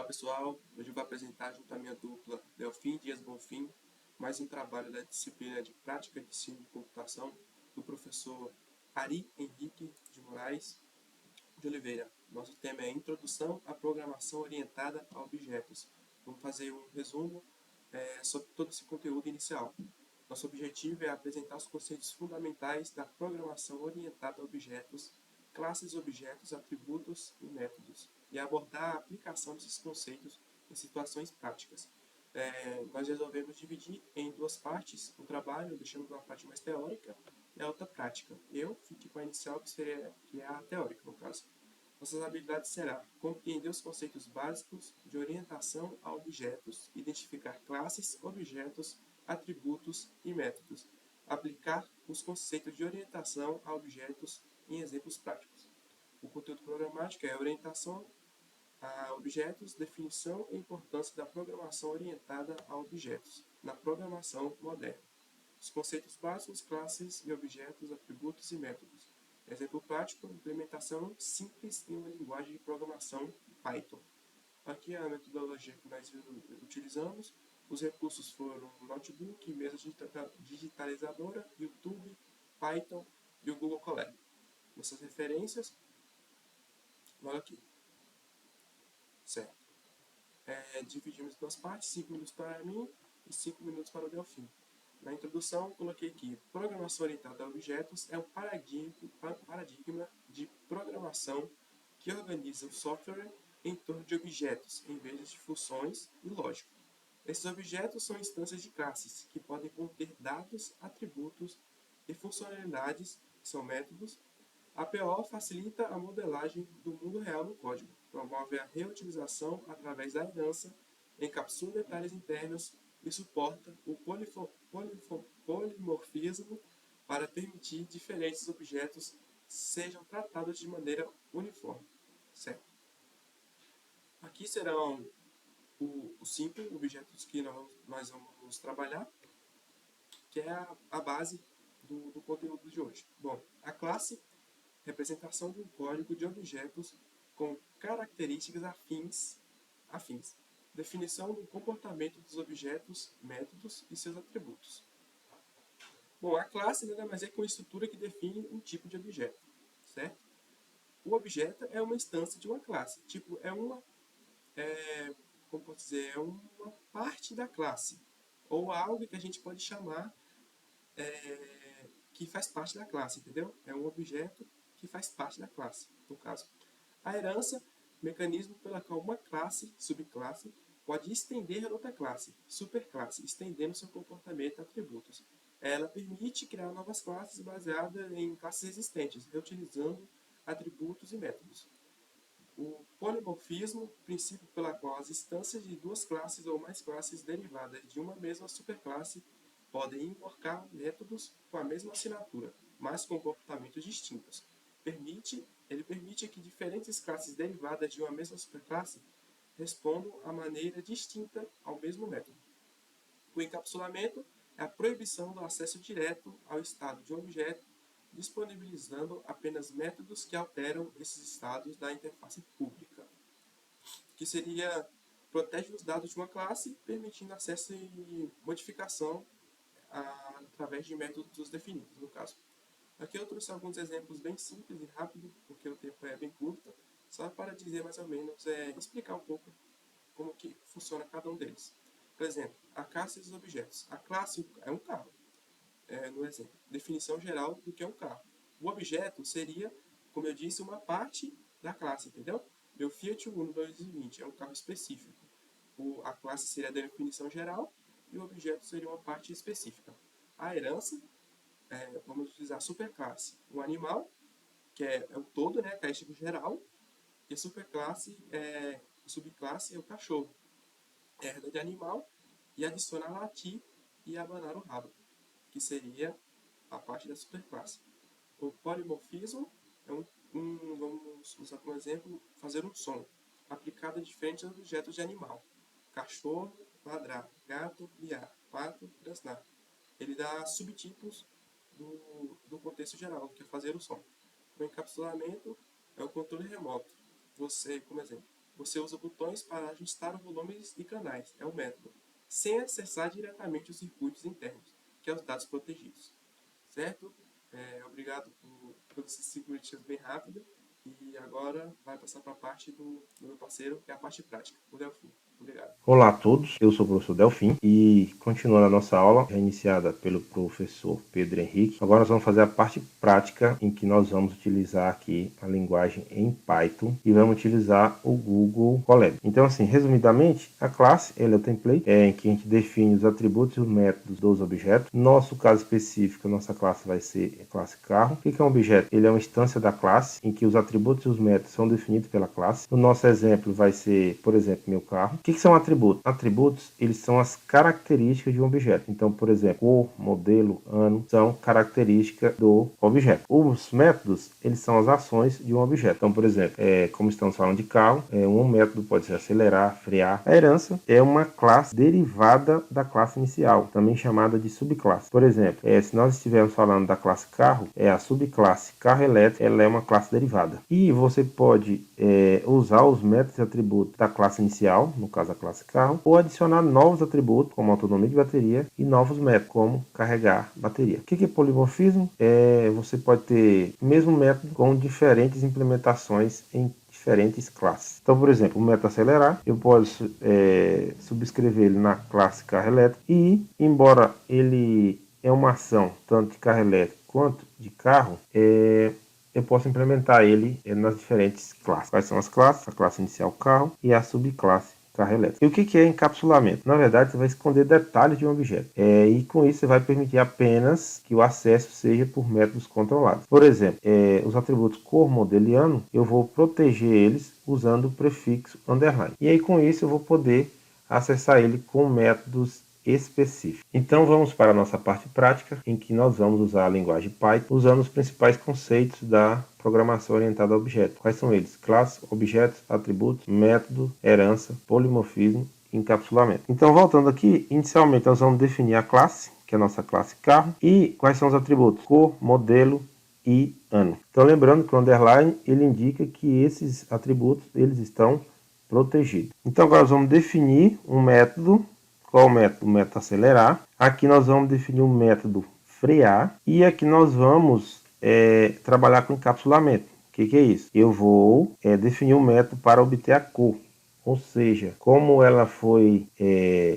Olá pessoal, hoje eu vou apresentar junto à minha dupla Delfim Dias Bonfim mais um trabalho da disciplina de Prática de Ensino de Computação do professor Ari Henrique de Moraes de Oliveira. Nosso tema é Introdução à Programação Orientada a Objetos. Vamos fazer um resumo sobre todo esse conteúdo inicial. Nosso objetivo é apresentar os conceitos fundamentais da programação orientada a objetos, classes, objetos, atributos e métodos, e abordar a aplicação desses conceitos em situações práticas. Nós resolvemos dividir em duas partes o trabalho, deixando uma parte mais teórica e a outra prática. Eu fiquei com a inicial, que é a teórica, no caso. Nossas habilidades serão compreender os conceitos básicos de orientação a objetos, identificar classes, objetos, atributos e métodos, aplicar os conceitos de orientação a objetos em exemplos práticos. O conteúdo programático é orientação a objetos, definição e importância da programação orientada a objetos na programação moderna. Os conceitos básicos, classes e objetos, atributos e métodos. Exemplo prático, implementação simples em uma linguagem de programação Python. Aqui é a metodologia que nós utilizamos. Os recursos foram notebook, mesa digitalizadora, YouTube, Python e o Google Colab. Nossas referências, olha aqui. Certo. Dividimos em duas partes, 5 minutos para mim e 5 minutos para o Delfim. Na introdução, coloquei aqui, programação orientada a objetos é um paradigma de programação que organiza o software em torno de objetos, em vez de funções e lógica. Esses objetos são instâncias de classes, que podem conter dados, atributos e funcionalidades, que são métodos. A PO facilita a modelagem do mundo real no código, promove a reutilização através da herança, encapsula detalhes internos e suporta o polimorfismo para permitir diferentes objetos sejam tratados de maneira uniforme. Certo? Aqui serão os 5 objetos que nós vamos trabalhar, que é a base do conteúdo de hoje. Bom, a classe, representação de um código de objetos com características afins. Definição do comportamento dos objetos, métodos e seus atributos. Bom, a classe nada mais é que uma estrutura que define um tipo de objeto, certo? O objeto é uma instância de uma classe, tipo, é uma parte da classe, ou algo que a gente pode chamar que faz parte da classe, entendeu? É um objeto que faz parte da classe, no caso. A herança, mecanismo pela qual uma classe, subclasse, pode estender a outra classe, superclasse, estendendo seu comportamento e atributos. Ela permite criar novas classes baseadas em classes existentes, reutilizando atributos e métodos. O polimorfismo, princípio pela qual as instâncias de duas classes ou mais classes derivadas de uma mesma superclasse podem invocar métodos com a mesma assinatura, mas com comportamentos distintos. Ele permite que diferentes classes derivadas de uma mesma superclasse respondam a maneira distinta ao mesmo método. O encapsulamento é a proibição do acesso direto ao estado de um objeto, disponibilizando apenas métodos que alteram esses estados da interface pública, que seria protege os dados de uma classe, permitindo acesso e modificação através de métodos definidos, no caso. Aqui eu trouxe alguns exemplos bem simples e rápidos, porque o tempo é bem curto, só para dizer mais ou menos, explicar um pouco como que funciona cada um deles. Por exemplo, a classe dos objetos. A classe é um carro, no exemplo. Definição geral do que é um carro. O objeto seria, como eu disse, uma parte da classe, entendeu? Meu Fiat Uno 2020 é um carro específico. A classe seria a definição geral e o objeto seria uma parte específica. A herança, vamos utilizar a superclasse. O animal, que é o todo, né, característico geral, e a superclasse, subclasse é o cachorro. Herda de animal e adiciona latir e abanar o rabo, que seria a parte da superclasse. O polimorfismo é vamos usar como exemplo, fazer um som, aplicado a diferentes objetos de animal. Cachorro, ladrar, gato, miar, pato, grasnar. Ele dá subtipos do contexto geral, que é fazer o som. O encapsulamento é o controle remoto. Você, como exemplo, você usa botões para ajustar volumes e canais, é o método, sem acessar diretamente os circuitos internos, que é os dados protegidos. Certo? Obrigado por esses 5 minutinhos bem rápido. E agora vai passar para a parte do meu parceiro, que é a parte prática, o Delfim. Obrigado. Olá a todos, eu sou o professor Delfim e continuando a nossa aula, já iniciada pelo professor Pedro Henrique, agora nós vamos fazer a parte prática em que nós vamos utilizar aqui a linguagem em Python e vamos utilizar o Google Colab. Então assim, resumidamente, a classe ela é o template em que a gente define os atributos e os métodos dos objetos. No nosso caso específico, a nossa classe vai ser a classe carro. O que é um objeto? Ele é uma instância da classe em que os atributos e os métodos são definidos pela classe. No nosso exemplo vai ser, por exemplo, meu carro. O que são atributos? Atributos, eles são as características de um objeto. Então, por exemplo, cor, modelo, ano, são características do objeto. Os métodos, eles são as ações de um objeto. Então, por exemplo, como estamos falando de carro, um método pode ser acelerar, frear. A herança é uma classe derivada da classe inicial, também chamada de subclasse. Por exemplo, se nós estivermos falando da classe carro, a subclasse carro elétrico, ela é uma classe derivada. E você pode usar os métodos e atributos da classe inicial, no caso a classe carro, ou adicionar novos atributos, como autonomia de bateria, e novos métodos, como carregar bateria. O que é polimorfismo? Você pode ter o mesmo método com diferentes implementações em diferentes classes. Então, por exemplo, o método acelerar, eu posso subscrever ele na classe carro elétrico e, embora ele é uma ação tanto de carro elétrico quanto de carro, eu posso implementar ele nas diferentes classes. Quais são as classes? A classe inicial carro e a subclasse carro elétrico. E o que é encapsulamento? Na verdade, você vai esconder detalhes de um objeto. E com isso, você vai permitir apenas que o acesso seja por métodos controlados. Por exemplo, os atributos cor, modelo e ano, eu vou proteger eles usando o prefixo underline. E aí, com isso, eu vou poder acessar ele com métodos específico. Então vamos para a nossa parte prática, em que nós vamos usar a linguagem Python, usando os principais conceitos da programação orientada a objetos. Quais são eles? Classe, objetos, atributos, método, herança, polimorfismo e encapsulamento. Então voltando aqui, inicialmente nós vamos definir a classe, que é a nossa classe carro, e quais são os atributos? Cor, modelo e ano. Então lembrando que o underline ele indica que esses atributos eles estão protegidos. Então agora nós vamos definir um método. Qual o método? O método acelerar. Aqui nós vamos definir um método frear. E aqui nós vamos trabalhar com encapsulamento. O que é isso? Eu vou definir um método para obter a cor. Ou seja, como ela foi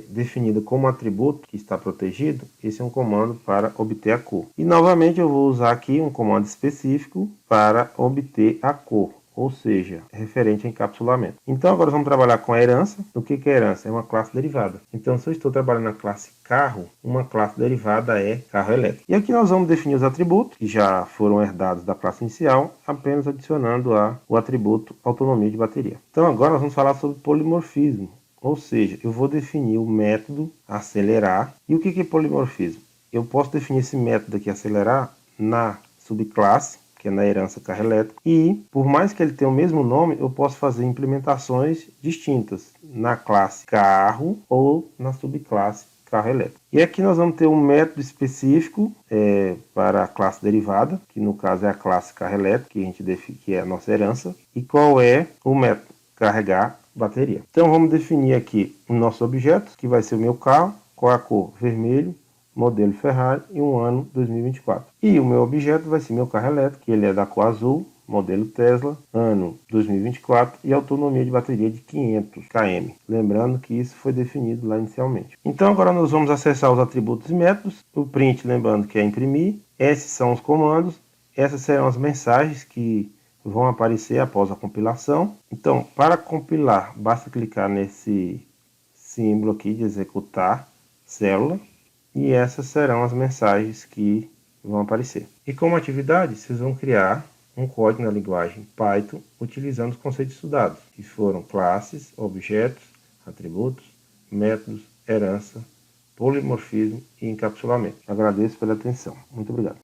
definida como atributo que está protegido, esse é um comando para obter a cor. E novamente eu vou usar aqui um comando específico para obter a cor. Ou seja, referente a encapsulamento. Então agora vamos trabalhar com a herança. O que é herança? É uma classe derivada. Então se eu estou trabalhando na classe carro, uma classe derivada é carro elétrico. E aqui nós vamos definir os atributos que já foram herdados da classe inicial, apenas adicionando o atributo autonomia de bateria. Então agora nós vamos falar sobre polimorfismo. Ou seja, eu vou definir o método acelerar. E o que é polimorfismo? Eu posso definir esse método aqui acelerar na subclasse, que é na herança carro elétrico, e por mais que ele tenha o mesmo nome, eu posso fazer implementações distintas na classe carro ou na subclasse carro elétrico. E aqui nós vamos ter um método específico para a classe derivada, que no caso é a classe carro elétrico, que a gente define, que é a nossa herança, e qual é o método? Carregar bateria. Então vamos definir aqui o nosso objeto, que vai ser o meu carro, qual é a cor? Vermelho, modelo Ferrari e um ano 2024. E o meu objeto vai ser meu carro elétrico, que ele é da cor azul, modelo Tesla, ano 2024 e autonomia de bateria de 500 km. Lembrando que isso foi definido lá inicialmente. Então agora nós vamos acessar os atributos e métodos. O print, lembrando que é imprimir. Esses são os comandos. Essas serão as mensagens que vão aparecer após a compilação. Então, para compilar, basta clicar nesse símbolo aqui de executar célula. E essas serão as mensagens que vão aparecer. E como atividade, vocês vão criar um código na linguagem Python utilizando os conceitos estudados, que foram classes, objetos, atributos, métodos, herança, polimorfismo e encapsulamento. Agradeço pela atenção. Muito obrigado.